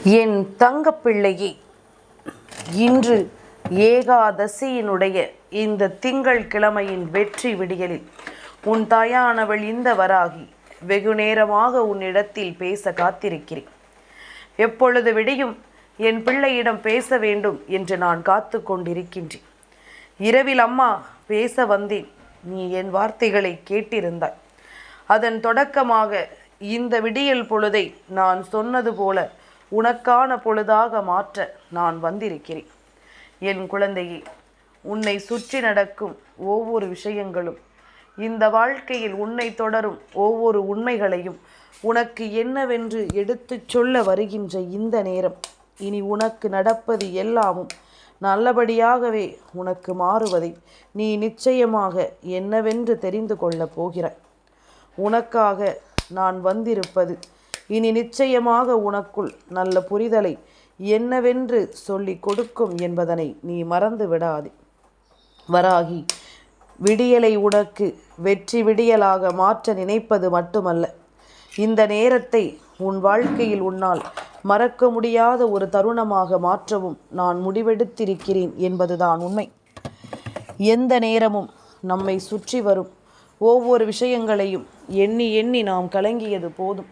என் தங்கப்பிள்ளையே, இன்று ஏகாதசியினுடைய இந்த திங்கள் கிழமையின் வெற்றி விடியலில் உன் தாயானவள் இந்த வராகி வெகு நேரமாக உன்னிடத்தில் பேச காத்திருக்கிறேன். எப்பொழுது விடியும் என் பிள்ளையிடம் பேச வேண்டும் என்று நான் காத்து கொண்டிருக்கின்றேன். இரவில் அம்மா பேச வந்தேன். நீ என் வார்த்தைகளை கேட்டிருந்தாய். அதன் தொடக்கமாக இந்த விடியல் பொழுதை நான் சொன்னது போல உனக்கான பொழுதாக மாற்ற நான் வந்திருக்கிறேன். என் குழந்தையே, உன்னை சுற்றி நடக்கும் ஒவ்வொரு விஷயங்களும், இந்த வாழ்க்கையில் உன்னை தொடரும் ஒவ்வொரு உண்மைகளையும் உனக்கு என்னவென்று எடுத்துச் சொல்ல வருகின்ற இந்த நேரம், இனி உனக்கு நடப்பது எல்லாமும் நல்லபடியாகவே உனக்கு மாறுவதை நீ நிச்சயமாக என்னவென்று தெரிந்து கொள்ளப் போகிறாய். உனக்காக நான் வந்திருப்பது இனி நிச்சயமாக உனக்குள் நல்ல புரிதலை என்னவென்று சொல்லி கொடுக்கும் என்பதனை நீ மறந்து விடாதே. வராகி, விடியலை உனக்கு வெற்றி விடியலாக மாற்ற நினைப்பது மட்டுமல்ல, இந்த நேரத்தை உன் வாழ்க்கையில் உன்னால் மறக்க முடியாத ஒரு தருணமாக மாற்றவும் நான் முடிவெடுத்திருக்கிறேன் என்பதுதான் உண்மை. எந்த நேரமும் நம்மை சுற்றி வரும் ஒவ்வொரு விஷயங்களையும் எண்ணி எண்ணி நாம் கலங்கியது போதும்.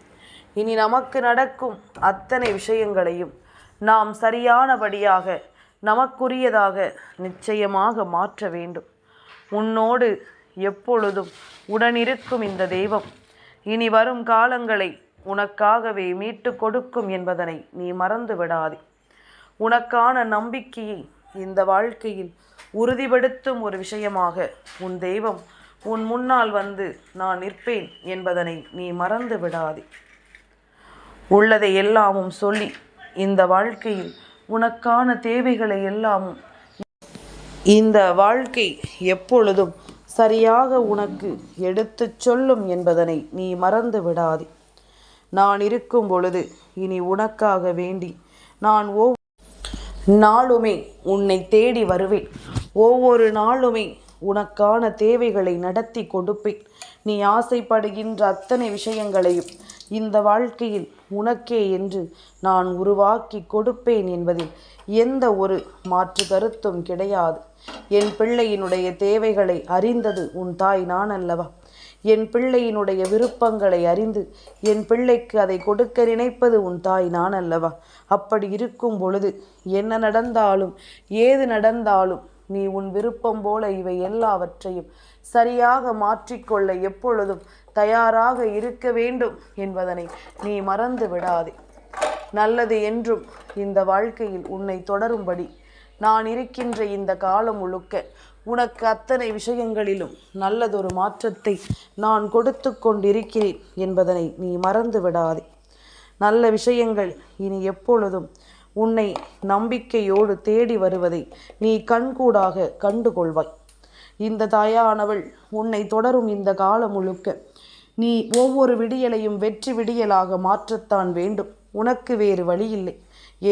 இனி நமக்கு நடக்கும் அத்தனை விஷயங்களையும் நாம் சரியானபடியாக நமக்குரியதாக நிச்சயமாக மாற்ற வேண்டும். உன்னோடு எப்பொழுதும் உடனிருக்கும் இந்த தெய்வம் இனி வரும் காலங்களை உனக்காகவே மீட்டு கொடுக்கும் என்பதனை நீ மறந்து விடாதே. உனக்கான நம்பிக்கையை இந்த வாழ்க்கையில் உறுதிப்படுத்தும் ஒரு விஷயமாக உன் தெய்வம் உன் முன்னால் வந்து நான் நிற்பேன் என்பதனை நீ மறந்து விடாதே. உள்ளதை எல்லாமும் சொல்லி இந்த வாழ்க்கையில் உனக்கான தேவைகளை எல்லாமும் இந்த வாழ்க்கை எப்பொழுதும் சரியாக உனக்கு எடுத்துச் சொல்லும் என்பதனை நீ மறந்து விடாதே. நான் இருக்கும் பொழுது இனி உனக்காக வேண்டி நான் நாளுமே உன்னை தேடி வருவேன். ஒவ்வொரு நாளுமே உனக்கான தேவைகளை நடத்தி கொடுப்பேன். நீ ஆசைப்படுகின்ற அத்தனை விஷயங்களையும் இந்த வாழ்க்கையில் உனக்கே என்று நான் உருவாக்கி கொடுப்பேன் என்பதில் எந்த ஒரு மாற்று கருத்தும் கிடையாது. என் பிள்ளையினுடைய தேவைகளை அறிந்தது உன் தாய் நான் அல்லவா? என் பிள்ளையினுடைய விருப்பங்களை அறிந்து என் பிள்ளைக்கு அதை கொடுக்க நினைப்பது உன் தாய் நான் அல்லவா? அப்படி இருக்கும் பொழுது என்ன நடந்தாலும் ஏது நடந்தாலும் நீ உன் விருப்பம் போல இவை எல்லாவற்றையும் சரியாக மாற்றிக்கொள்ள எப்பொழுதும் தயாராக இருக்க வேண்டும் என்பதனை நீ மறந்து விடாதே. நல்லது என்றும் இந்த வாழ்க்கையில் உன்னை தொடரும்படி நான் இருக்கின்ற இந்த காலம் முழுக்க உனக்கு அத்தனை விஷயங்களிலும் நல்லதொரு மாற்றத்தை நான் கொடுத்து கொண்டிருக்கிறேன் என்பதனை நீ மறந்து விடாதே. நல்ல விஷயங்கள் இனி எப்பொழுதும் உன்னை நம்பிக்கையோடு தேடி வருவதை நீ கண்கூடாக கண்டுகொள்வாய். இந்த தாயானவள் உன்னை தொடரும் இந்த காலம் முழுக்க நீ ஒவ்வொரு விடியலையும் வெற்றி விடியலாக மாற்றத்தான் வேண்டும். உனக்கு வேறு வழியில்லை.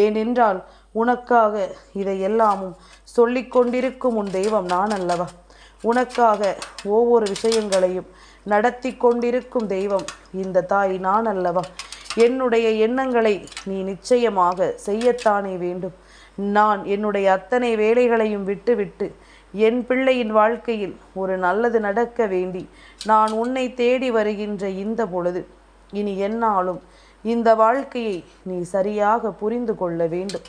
ஏனென்றால் உனக்காக இதையெல்லாமும் சொல்லிக் கொண்டிருக்கும் உன் தெய்வம் நான் அல்லவா? உனக்காக ஒவ்வொரு விஷயங்களையும் நடத்தி கொண்டிருக்கும் தெய்வம் இந்த தாய் நான் அல்லவா? என்னுடைய எண்ணங்களை நீ நிச்சயமாக செய்யத்தானே வேண்டும். நான் என்னுடைய அத்தனை வேலைகளையும் விட்டுவிட்டு என் பிள்ளையின் வாழ்க்கையில் ஒரு நல்லது நடக்க வேண்டி நான் உன்னை தேடி வருகின்ற இந்த பொழுது இனி எந்நாளும் இந்த வாழ்க்கையை நீ சரியாக புரிந்து கொள்ள வேண்டும்.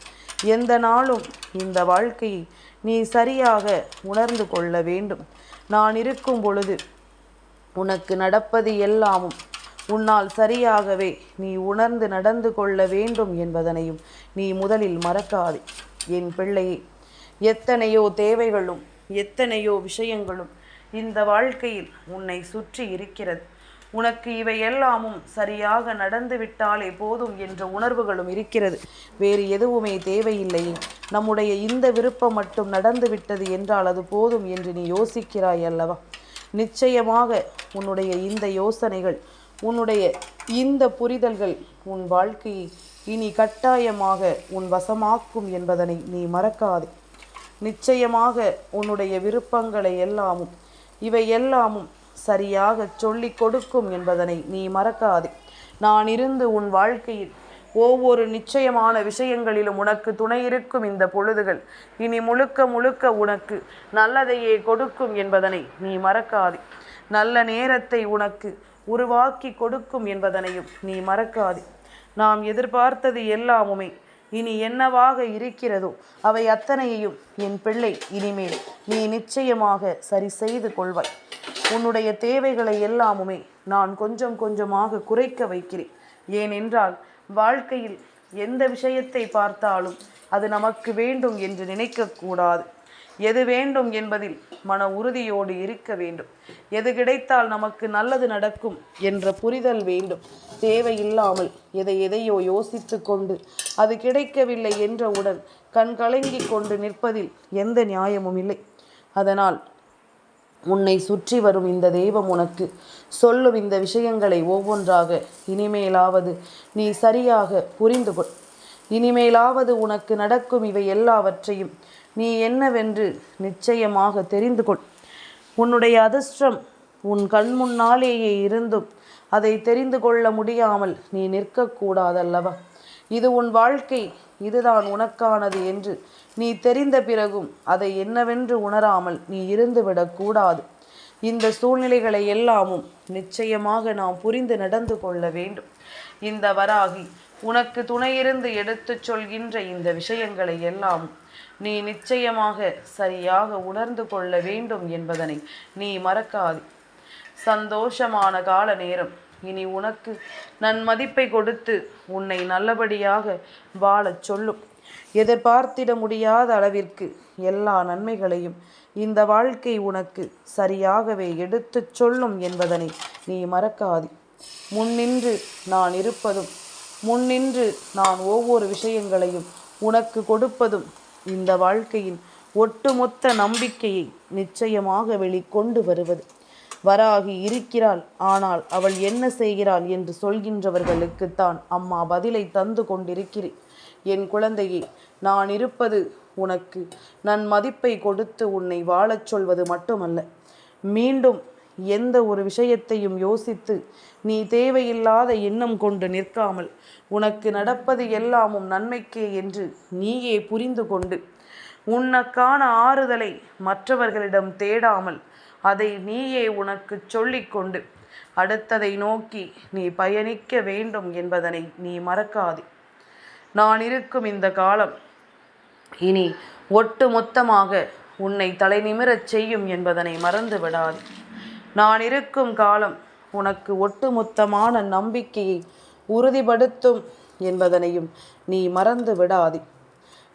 எந்த நாளும் இந்த வாழ்க்கையை நீ சரியாக உணர்ந்து கொள்ள வேண்டும். நான் இருக்கும் பொழுது உனக்கு நடப்பது எல்லாமும் உன்னால் சரியாகவே நீ உணர்ந்து நடந்து கொள்ள வேண்டும் என்பதனையும் நீ முதலில் மறக்காதே. என் பிள்ளையே, எத்தனையோ தேவைகளும் எத்தனையோ விஷயங்களும் இந்த வாழ்க்கையில் உன்னை சுற்றி இருக்கிறது. உனக்கு இவை எல்லாமும் சரியாக நடந்துவிட்டாலே போதும் என்ற உணர்வுகளும் இருக்கிறது. வேறு எதுவுமே தேவையில்லையே, நம்முடைய இந்த விருப்பம் மட்டும் நடந்துவிட்டது என்றால் அது போதும் என்று நீ யோசிக்கிறாய் அல்லவா? நிச்சயமாக உன்னுடைய இந்த யோசனைகள், உன்னுடைய இந்த புரிதல்கள் உன் வாழ்க்கையை இனி கட்டாயமாக உன் வசமாக்கும் என்பதனை நீ மறக்காதே. நிச்சயமாக உன்னுடைய விருப்பங்களை எல்லாமும் இவை எல்லாமும் சரியாக சொல்லி கொடுக்கும் என்பதனை நீ மறக்காதே. நான் இருந்து உன் வாழ்க்கையில் ஒவ்வொரு நிச்சயமான விஷயங்களிலும் உனக்கு துணை இருக்கும் இந்த பொழுதுகள் இனி முழுக்க முழுக்க உனக்கு நல்லதையே கொடுக்கும் என்பதனை நீ மறக்காதே. நல்ல நேரத்தை உனக்கு உருவாக்கி கொடுக்கும் என்பதனையும் நீ மறக்காதே. நாம் எதிர்பார்த்தது எல்லாமுமே இனி என்னவாக இருக்கிறதோ அவை அத்தனையையும் என் பிள்ளை இனிமேல் நீ நிச்சயமாக சரி செய்து கொள்வாய். உன்னுடைய தேவைகளை எல்லாமுமே நான் கொஞ்சம் கொஞ்சமாக குறைக்க வைக்கிறேன். ஏனென்றால் வாழ்க்கையில் எந்த விஷயத்தை பார்த்தாலும் அது நமக்கு வேண்டும் என்று நினைக்கக்கூடாது. எது வேண்டும் என்பதில் மன உறுதியோடு இருக்க வேண்டும். எது கிடைத்தால் நமக்கு நல்லது நடக்கும் என்ற புரிதல் வேண்டும். தேவையில்லாமல் எதையோ யோசித்து கொண்டு அது கிடைக்கவில்லை என்றவுடன் கண் கலங்கி கொண்டு நிற்பதில் எந்த நியாயமும் இல்லை. அதனால் உன்னை சுற்றி வரும் இந்த தெய்வம் உனக்கு சொல்லும் இந்த விஷயங்களை ஒவ்வொன்றாக இனிமேலாவது நீ சரியாக புரிந்து கொள். இனிமேலாவது உனக்கு நடக்கும் இவை எல்லாவற்றையும் நீ என்னவென்று நிச்சயமாக தெரிந்து கொள். உன்னுடைய அதிர்ஷ்டம் உன் கண் முன்னாலேயே இருந்தும் அதை தெரிந்து கொள்ள முடியாமல் நீ நிற்கக்கூடாதல்லவா? இது உன் வாழ்க்கை, இதுதான் உனக்கானது என்று நீ தெரிந்த பிறகும் அதை என்னவென்று உணராமல் நீ இருந்துவிடக்கூடாது. இந்த சூழ்நிலைகளை எல்லாமும் நிச்சயமாக நாம் புரிந்து நடந்து கொள்ள வேண்டும். இந்த வராகி உனக்கு துணையிருந்து எடுத்துச் சொல்கின்ற இந்த விஷயங்களை எல்லாம் நீ நிச்சயமாக சரியாக உணர்ந்து கொள்ள வேண்டும் என்பதனை நீ மறக்காதே. சந்தோஷமான கால நேரம் இனி உனக்கு நன்மதிப்பை கொடுத்து உன்னை நல்லபடியாக வாழச் சொல்லும். எதிர்பார்த்திட முடியாத அளவிற்கு எல்லா நன்மைகளையும் இந்த வாழ்க்கை உனக்கு சரியாகவே எடுத்துச் சொல்லும் என்பதனை நீ மறக்காதே. முன்னின்று நான் இருப்பதும் முன்னின்று நான் ஒவ்வொரு விஷயங்களையும் உனக்கு கொடுப்பதும் இந்த வாழ்க்கையின் ஒட்டுமொத்த நம்பிக்கையை நிச்சயமாக வெளிக்கொண்டு வருவது. வராகி இருக்கிறாள், ஆனால் அவள் என்ன செய்கிறாள் என்று சொல்கின்றவர்களுக்குத்தான் அம்மா பதிலை தந்து கொண்டிருக்கிறேன். என் குழந்தையே, நான் இருப்பது உனக்கு நன்மதிப்பை கொடுத்து உன்னை வாழச் சொல்வது மட்டுமல்ல, மீண்டும் எந்த ஒரு விஷயத்தையும் யோசித்து நீ தேவையில்லாத எண்ணம் கொண்டு நிற்காமல் உனக்கு நடப்பது எல்லாமும் நன்மைக்கே என்று நீயே புரிந்து கொண்டு உனக்கான ஆறுதலை மற்றவர்களிடம் தேடாமல் அதை நீயே உனக்கு சொல்லிக்கொண்டு அடுத்ததை நோக்கி நீ பயணிக்க வேண்டும் என்பதனை நீ மறக்காதே. நான் இருக்கும் இந்த காலம் இனி ஒட்டு மொத்தமாக உன்னை தலை நிமிரச் செய்யும் என்பதனை மறந்து விடாது. நான் இருக்கும் காலம் உனக்கு ஒட்டுமொத்தமான நம்பிக்கையை உறுதிப்படுத்தும் என்பதனையும் நீ மறந்து விடாதே.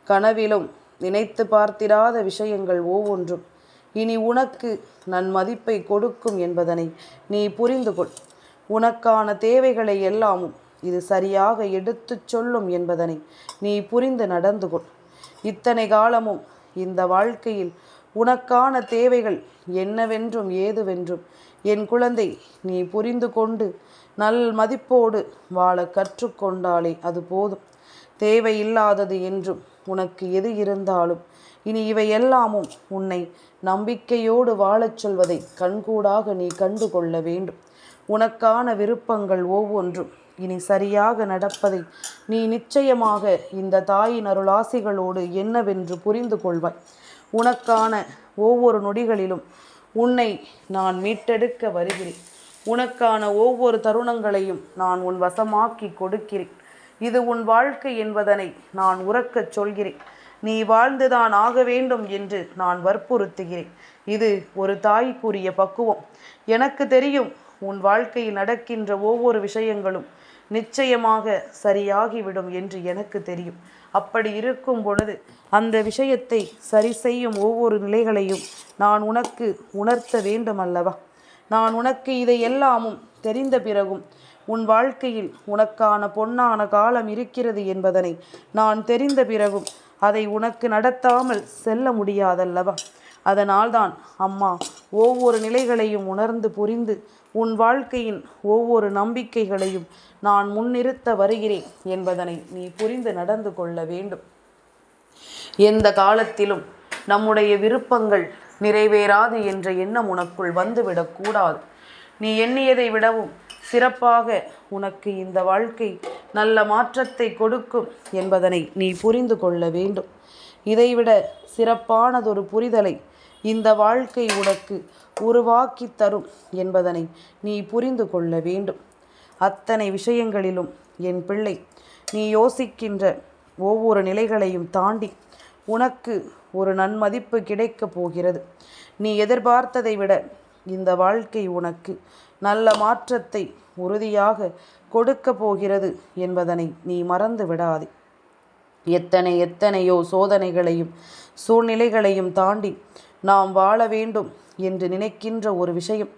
கனவிலும் நினைத்து பார்த்திராத விஷயங்கள் ஒவ்வொன்றும் இனி உனக்கு நன்மதிப்பை கொடுக்கும் என்பதனை நீ புரிந்து கொள். உனக்கான தேவைகளை எல்லாமும் இது சரியாக எடுத்துச் சொல்லும் என்பதனை நீ புரிந்து நடந்து கொள். இத்தனை காலமும் இந்த வாழ்க்கையில் உனக்கான தேவைகள் என்னவென்றும் ஏதுவென்றும் என் குழந்தை நீ புரிந்து கொண்டு நல் மதிப்போடு வாழ கற்றுக்கொண்டாலே அது போதும். தேவையில்லாதது என்றும் உனக்கு எது இருந்தாலும் இனி இவை எல்லாமும் உன்னை நம்பிக்கையோடு வாழச் சொல்வதை கண்கூடாக நீ கண்டு கொள்ள வேண்டும். உனக்கான விருப்பங்கள் ஒவ்வொன்றும் இனி சரியாக நடப்பதை நீ நிச்சயமாக இந்த தாயின் அருளாசிகளோடு என்னவென்று புரிந்து கொள்வாய். உனக்கான ஒவ்வொரு நொடிகளிலும் உன்னை நான் மீட்டெடுக்க வருகிறேன். உனக்கான ஒவ்வொரு தருணங்களையும் நான் உன் வசமாக்கி கொடுக்கிறேன். இது உன் வாழ்க்கை என்பதனை நான் உரக்கச் சொல்கிறேன். நீ வாழ்ந்துதான் ஆக வேண்டும் என்று நான் வற்புறுத்துகிறேன். இது ஒரு தாய்க்குரிய பக்குவம். எனக்கு தெரியும், உன் வாழ்க்கையில் நடக்கின்ற ஒவ்வொரு விஷயங்களும் நிச்சயமாக சரியாகிவிடும் என்று எனக்கு தெரியும். அப்படி இருக்கும் பொழுது அந்த விஷயத்தை சரி செய்யும் ஒவ்வொரு நிலைகளையும் நான் உனக்கு உணர்த்த வேண்டும் அல்லவா? நான் உனக்கு இதை எல்லாமும் தெரிந்த பிறகும் உன் வாழ்க்கையில் உனக்கான பொன்னான காலம் இருக்கிறது என்பதனை நான் தெரிந்த பிறகும் அதை உனக்கு நடத்தாமல் செல்ல முடியாதல்லவா? அதனால்தான் அம்மா ஒவ்வொரு நிலைகளையும் உணர்ந்து புரிந்து உன் வாழ்க்கையின் ஒவ்வொரு நம்பிக்கைகளையும் நான் முன்னிறுத்த வருகிறேன் என்பதனை நீ புரிந்து நடந்து கொள்ள வேண்டும். எந்த காலத்திலும் நம்முடைய விருப்பங்கள் நிறைவேறாது என்ற எண்ணம் உனக்குள் வந்துவிடக்கூடாது. நீ எண்ணியதை விடவும் சிறப்பாக உனக்கு இந்த வாழ்க்கை நல்ல மாற்றத்தை கொடுக்கும் என்பதனை நீ புரிந்து கொள்ள வேண்டும். இதைவிட சிறப்பானதொரு புரிதலை இந்த வாழ்க்கை உனக்கு உருவாக்கி தரும் என்பதனை நீ புரிந்து கொள்ள வேண்டும். அத்தனை விஷயங்களிலும் என் பிள்ளை, நீ யோசிக்கின்ற ஒவ்வொரு நிலைகளையும் தாண்டி உனக்கு ஒரு நன்மதிப்பு கிடைக்கப் போகிறது. நீ எதிர்பார்த்ததை விட இந்த வாழ்க்கை உனக்கு நல்ல மாற்றத்தை உறுதியாக கொடுக்க போகிறது என்பதனை நீ மறந்து விடாதே. எத்தனையோ சோதனைகளையும் சூழ்நிலைகளையும் தாண்டி நாம் வாழ வேண்டும் என்று நினைக்கின்ற ஒரு விஷயம்,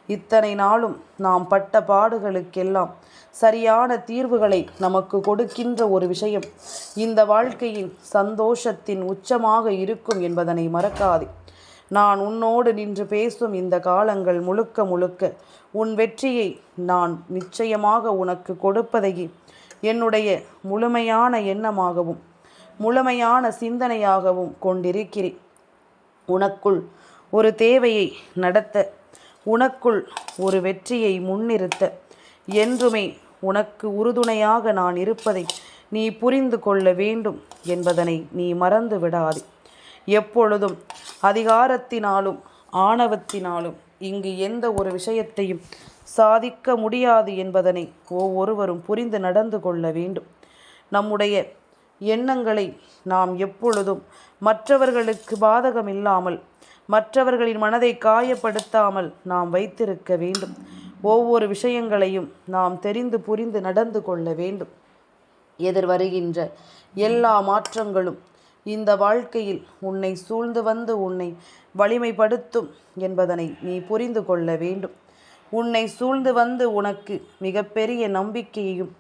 இத்தனை நாளும் நாம் பட்ட பாடுகளுக்கெல்லாம் சரியான தீர்வுகளை நமக்கு கொடுக்கின்ற ஒரு விஷயம் இந்த வாழ்க்கையின் சந்தோஷத்தின் உச்சமாக இருக்கும் என்பதனை மறக்காதே. நான் உன்னோடு நின்று பேசும் இந்த காலங்கள் முழுக்க முழுக்க உன் வெற்றியை நான் நிச்சயமாக உனக்கு கொடுப்பதையே என்னுடைய முழுமையான எண்ணமாகவும் முழுமையான சிந்தனையாகவும் கொண்டிருக்கிறேன். உனக்குள் ஒரு தேவையை நடத்த, உனக்குள் ஒரு வெற்றியை முன்னிறுத்த என்றுமே உனக்கு உறுதுணையாக நான் இருப்பதை நீ புரிந்து கொள்ள வேண்டும் என்பதனை நீ மறந்து விடாதே. எப்பொழுதும் அதிகாரத்தினாலும் ஆணவத்தினாலும் இங்கு எந்த ஒரு விஷயத்தையும் சாதிக்க முடியாது என்பதனை ஒவ்வொருவரும் புரிந்து நடந்து கொள்ள வேண்டும். நம்முடைய எண்ணங்களை நாம் எப்பொழுதும் மற்றவர்களுக்கு பாதகமில்லாமல், மற்றவர்களின் மனதை காயப்படுத்தாமல் நாம் வைத்திருக்க வேண்டும். ஒவ்வொரு விஷயங்களையும் நாம் தெரிந்து புரிந்து நடந்து கொள்ள வேண்டும். எதிர்வருகின்ற எல்லா மாற்றங்களும் இந்த வாழ்க்கையில் உன்னை சூழ்ந்து வந்து உன்னை வலிமைப்படுத்தும் என்பதனை நீ புரிந்து கொள்ள வேண்டும். உன்னை சூழ்ந்து வந்து உனக்கு மிகப்பெரிய நம்பிக்கையையும்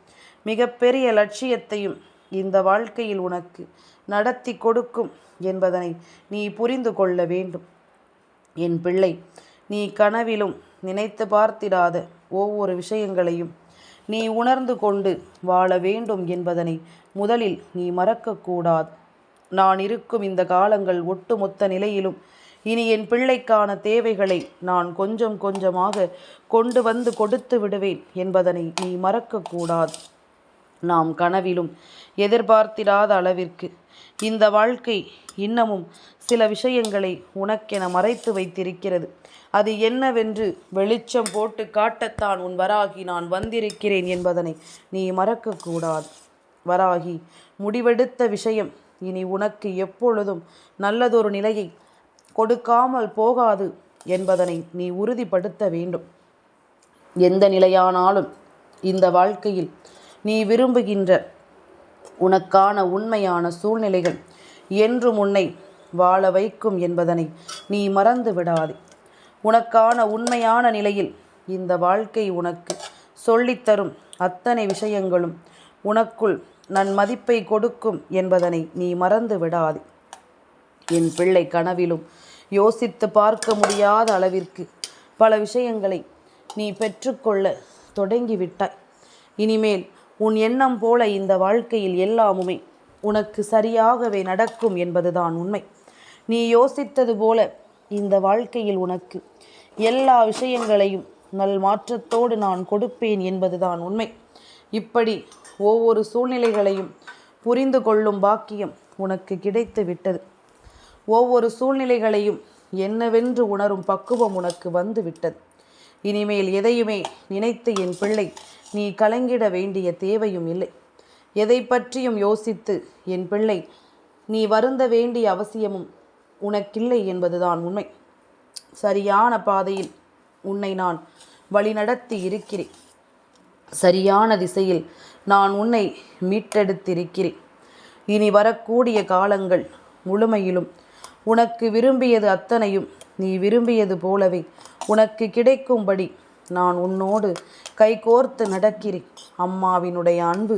மிகப்பெரிய லட்சியத்தையும் இந்த வாழ்க்கையில் உனக்கு நடத்தி கொடுக்கும் என்பதனை நீ புரிந்து கொள்ள வேண்டும். என் பிள்ளை, நீ கனவிலும் நினைத்து பார்த்திடாத ஒவ்வொரு விஷயங்களையும் நீ உணர்ந்து கொண்டு வாழ வேண்டும் என்பதனை முதலில் நீ மறக்கக்கூடாது. நான் இருக்கும் இந்த காலங்கள் ஒட்டுமொத்த நிலையிலும் இனி என் பிள்ளைக்கான தேவைகளை நான் கொஞ்சம் கொஞ்சமாக கொண்டு வந்து கொடுத்து விடுவேன் என்பதனை நீ மறக்கக்கூடாது. நாம் கனவிலும் எதிர்பார்த்திடாத அளவிற்கு இந்த வாழ்க்கை இன்னமும் சில விஷயங்களை உனக்கென மறைத்து வைத்திருக்கிறது. அது என்னவென்று வெளிச்சம் போட்டு காட்டத்தான் உன் வராகி நான் வந்திருக்கிறேன் என்பதனை நீ மறக்கக்கூடாது. வராகி முடிவெடுத்த விஷயம் இனி உனக்கு எப்பொழுதும் நல்லதொரு நிலையை கொடுக்காமல் போகாது என்பதனை நீ உறுதிப்படுத்த வேண்டும். எந்த நிலையானாலும் இந்த வாழ்க்கையில் நீ விரும்புகின்ற உனக்கான உண்மையான சூழ்நிலைகள் என்றும் உன்னை வாழ வைக்கும் என்பதனை நீ மறந்து விடாதே. உனக்கான உண்மையான நிலையில் இந்த வாழ்க்கை உனக்கு சொல்லித்தரும் அத்தனை விஷயங்களும் உனக்குள் நன்மதிப்பை கொடுக்கும் என்பதனை நீ மறந்து விடாதே. என் பிள்ளை, கனவிலும் யோசித்து பார்க்க முடியாத அளவிற்கு பல விஷயங்களை நீ பெற்றுக்கொள்ள தொடங்கிவிட்டாய். இனிமேல் உன் எண்ணம் போல இந்த வாழ்க்கையில் எல்லாமுமே உனக்கு சரியாகவே நடக்கும் என்பதுதான் உண்மை. நீ யோசித்தது போல இந்த வாழ்க்கையில் உனக்கு எல்லா விஷயங்களையும் நல் மாற்றத்தோடு நான் கொடுப்பேன் என்பதுதான் உண்மை. இப்படி ஒவ்வொரு சூழ்நிலைகளையும் புரிந்து கொள்ளும் பாக்கியம் உனக்கு கிடைத்து விட்டது. ஒவ்வொரு சூழ்நிலைகளையும் என்னவென்று உணரும் பக்குவம் உனக்கு வந்து விட்டது. இனிமேல் எதையுமே நினைத்து என் பிள்ளை நீ கலங்கிட வேண்டிய தேவையும் இல்லை. எதை பற்றியும் யோசித்து என் பிள்ளை நீ வருந்த வேண்டிய அவசியமும் உனக்கில்லை என்பதுதான் உண்மை. சரியான பாதையில் உன்னை நான் வழிநடத்தி இருக்கிறேன். சரியான திசையில் நான் உன்னை மீட்டெடுத்திருக்கிறேன். இனி வரக்கூடிய காலங்கள் முழுமையிலும் உனக்கு விரும்பியது அத்தனையும் நீ விரும்பியது போலவே உனக்கு கிடைக்கும்படி நான் உன்னோடு கைகோர்த்து நடக்கிறேன். அம்மாவினுடைய அன்பு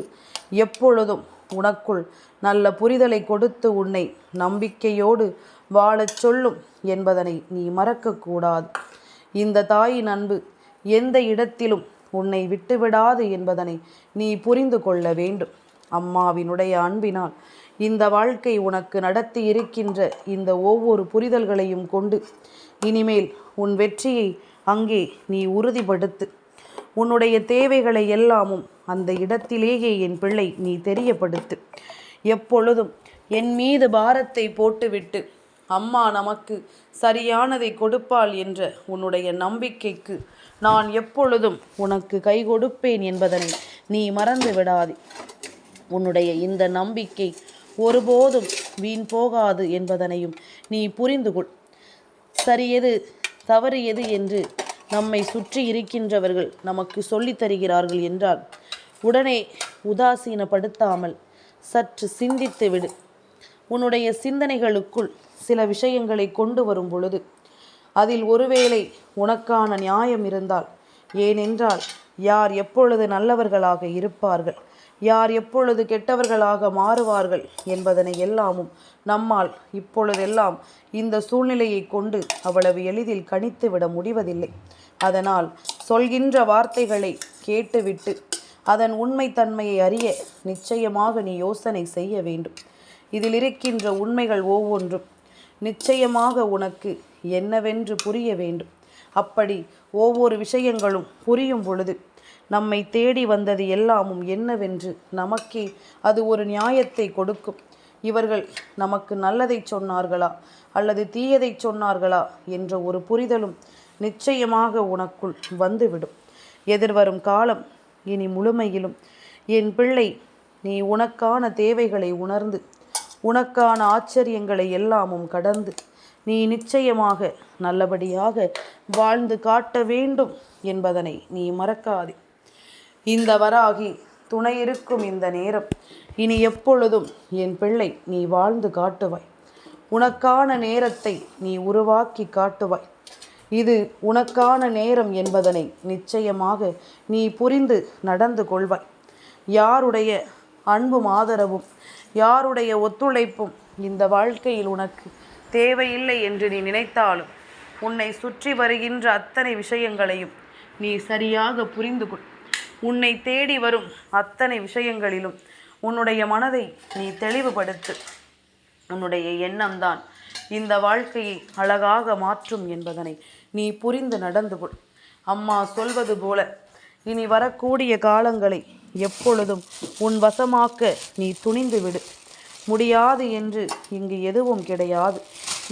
எப்பொழுதும் உனக்குள் நல்ல புரிதலை கொடுத்து உன்னை நம்பிக்கையோடு வாழச் சொல்லும் என்பதனை நீ மறக்கக்கூடாது. இந்த தாயின் அன்பு எந்த இடத்திலும் உன்னை விட்டுவிடாது என்பதனை நீ புரிந்து கொள்ள வேண்டும். அம்மாவினுடைய அன்பினால் இந்த வாழ்க்கை உனக்கு நடத்தி இருக்கின்ற இந்த ஒவ்வொரு புரிதல்களையும் கொண்டு இனிமேல் உன் வெற்றியை அங்கே நீ உறுதிப்படுத்து. உன்னுடைய தேவைகளை எல்லாமும் அந்த இடத்திலேயே என் பிள்ளை நீ தெரியப்படுத்து. எப்பொழுதும் என் மீது பாரத்தை போட்டுவிட்டு அம்மா நமக்கு சரியானதை கொடுப்பாள் என்ற உன்னுடைய நம்பிக்கைக்கு நான் எப்பொழுதும் உனக்கு கை கொடுப்பேன் என்பதனை நீ மறந்து விடாதே. உன்னுடைய இந்த நம்பிக்கை ஒருபோதும் வீண் போகாது என்பதனையும் நீ புரிந்து கொள். சரியெது தவறு எது என்று நம்மை சுற்றி இருக்கின்றவர்கள் நமக்கு சொல்லித் தருகிறார்கள் என்றால் உடனே உதாசீனப்படுத்தாமல் சற்று சிந்தித்து விடு. உன்னுடைய சிந்தனைகளுக்குள் சில விஷயங்களை கொண்டு வரும் பொழுது அதில் ஒருவேளை உனக்கான நியாயம் இருந்தால், ஏனென்றால் யார் எப்பொழுது நல்லவர்களாக இருப்பார்கள், யார் எப்பொழுது கெட்டவர்களாக மாறுவார்கள் என்பதனை எல்லாமும் நம்மால் இப்பொழுதெல்லாம் இந்த சூழ்நிலையை கொண்டு அவ்வளவு எளிதில் கணித்து விட முடிவதில்லை. அதனால் சொல்கின்ற வார்த்தைகளை கேட்டுவிட்டு அதன் உண்மைத்தன்மையை அறிய நிச்சயமாக நீ யோசனை செய்ய வேண்டும். இதில் இருக்கின்ற உண்மைகள் ஒவ்வொன்றும் நிச்சயமாக உனக்கு என்னவென்று புரிய வேண்டும். அப்படி ஒவ்வொரு விஷயங்களும் புரியும் பொழுது நம்மை தேடி வந்தது எல்லாமும் என்னவென்று நமக்கே அது ஒரு நியாயத்தை கொடுக்கும். இவர்கள் நமக்கு நல்லதை சொன்னார்களா அல்லது தீயதை சொன்னார்களா என்ற ஒரு புரிதலும் நிச்சயமாக உனக்குள் வந்துவிடும். எதிர்வரும் காலம் இனி முழுமையிலும் என் பிள்ளை நீ உனக்கான தேவைகளை உணர்ந்து உனக்கான ஆச்சரியங்களை எல்லாமும் கடந்து நீ நிச்சயமாக நல்லபடியாக வாழ்ந்து காட்ட வேண்டும் என்பதனை நீ மறக்காதே. இந்த வராகி துணையிருக்கும் இந்த நேரம் இனி எப்பொழுதும் என் பிள்ளை நீ வாழ்ந்து காட்டுவாய். உனக்கான நேரத்தை நீ உருவாக்கி காட்டுவாய். இது உனக்கான நேரம் என்பதனை நிச்சயமாக நீ புரிந்து நடந்து கொள்வாய். யாருடைய அன்பும் ஆதரவும் யாருடைய ஒத்துழைப்பும் இந்த வாழ்க்கையில் உனக்கு தேவையில்லை என்று நீ நினைத்தாலும் உன்னை சுற்றி வருகின்ற அத்தனை விஷயங்களையும் நீ சரியாக புரிந்து கொள். உன்னை தேடி வரும் அத்தனை விஷயங்களிலும் உன்னுடைய மனதை நீ தெளிவுபடுத்து. உன்னுடைய எண்ணம்தான் இந்த வாழ்க்கையை அழகாக மாற்றும் என்பதனை நீ புரிந்து நடந்து கொள். அம்மா சொல்வது போல இனி வரக்கூடிய காலங்களை எப்பொழுதும் உன் வசமாக்க நீ துணிந்து விடு. முடியாது என்று இங்கு எதுவும் கிடையாது,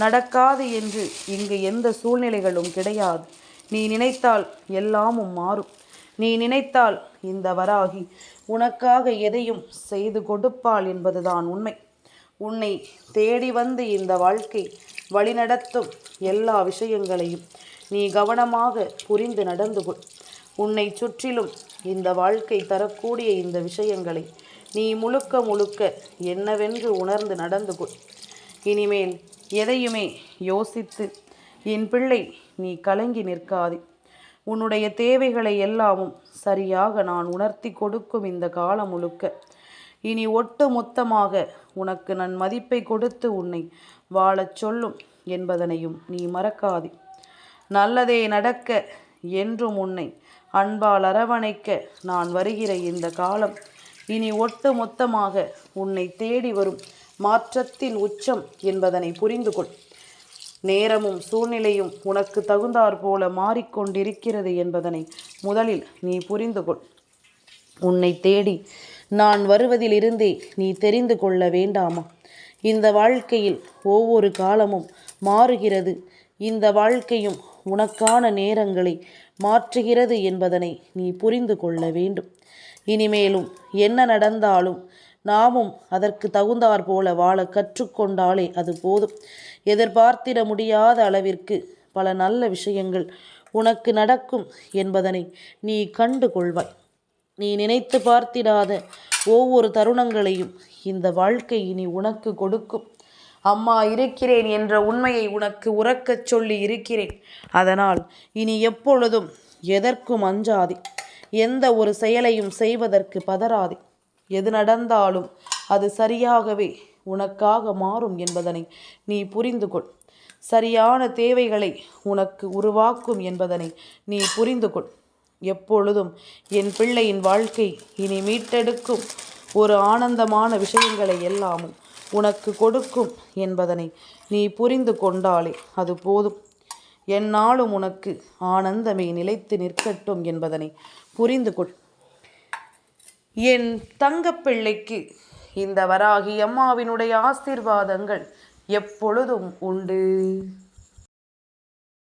நடக்காது என்று இங்கு எந்த சூழ்நிலைகளும் கிடையாது. நீ நினைத்தால் எல்லாமும் மாறும். நீ நினைத்தால் இந்த வராகி உனக்காக எதையும் செய்து கொடுப்பாள் என்பதுதான் உண்மை. உன்னை தேடி வந்து இந்த வாழ்க்கை வழிநடத்தும் எல்லா விஷயங்களையும் நீ கவனமாக புரிந்து நடந்து கொள். உன்னை சுற்றிலும் இந்த வாழ்க்கை தரக்கூடிய இந்த விஷயங்களை நீ முழுக்க முழுக்க என்னவென்று உணர்ந்து நடந்து கொள். இனிமேல் எதையுமே யோசித்து என் பிள்ளை நீ கலங்கி நிற்காதே. உன்னுடைய தேவைகளை எல்லாமும் சரியாக நான் உணர்த்தி கொடுக்கும் இந்த காலம் முழுக்க இனி ஒட்டு மொத்தமாக உனக்கு நான் மதிப்பை கொடுத்து உன்னை வாழச் சொல்லும் என்பதனையும் நீ மறக்காதே. நல்லதே நடக்க என்றும் உன்னை அன்பால் அரவணைக்க நான் வருகிற இந்த காலம் இனி ஒட்டு மொத்தமாக உன்னை தேடி வரும் மாற்றத்தின் உச்சம் என்பதனை புரிந்து கொள். நேரமும் சூழ்நிலையும் உனக்கு தகுந்தாற் போல மாறிக்கொண்டிருக்கிறது என்பதனை முதலில் நீ புரிந்து கொள். உன்னை தேடி நான் வருவதிலிருந்தே நீ தெரிந்து கொள்ள வேண்டாமா? இந்த வாழ்க்கையில் ஒவ்வொரு காலமும் மாறுகிறது. இந்த வாழ்க்கையும் உனக்கான நேரங்களை மாற்றுகிறது என்பதனை நீ புரிந்து கொள்ள வேண்டும். இனிமேலும் என்ன நடந்தாலும் நாமும் அதற்கு தகுந்தாற் போல வாழ கற்றுக்கொண்டாலே அது போதும். எதிர்பார்த்திட முடியாத அளவிற்கு பல நல்ல விஷயங்கள் உனக்கு நடக்கும் என்பதனை நீ கண்டு கொள்வாய். நீ நினைத்து பார்த்திடாத ஒவ்வொரு தருணங்களையும் இந்த வாழ்க்கை இனி உனக்கு கொடுக்கும். அம்மா இருக்கிறேன் என்ற உண்மையை உனக்கு உறக்கச் சொல்லி இருக்கிறேன். அதனால் இனி எப்பொழுதும் எதற்கும் அஞ்சாதே. எந்த ஒரு செயலையும் செய்வதற்கு பதறாதே. எது நடந்தாலும் அது சரியாகவே உனக்காக மாறும் என்பதனை நீ புரிந்து கொள். சரியான தேவைகளை உனக்கு உருவாக்கும் என்பதனை நீ புரிந்து கொள். எப்பொழுதும் என் பிள்ளையின் வாழ்க்கை இனி மீட்டெடுக்கும் ஒரு ஆனந்தமான விஷயங்களை எல்லாமும் உனக்கு கொடுக்கும் என்பதனை நீ புரிந்து கொண்டாலே அது போதும். எந்நாளும் உனக்கு ஆனந்தமே நிலைத்து நிற்கட்டும் என்பதனை புரிந்து கொள். என் தங்கப்பிள்ளைக்கு இந்த வராகி அம்மாவினுடைய ஆசீர்வாதங்கள் எப்பொழுதும் உண்டு.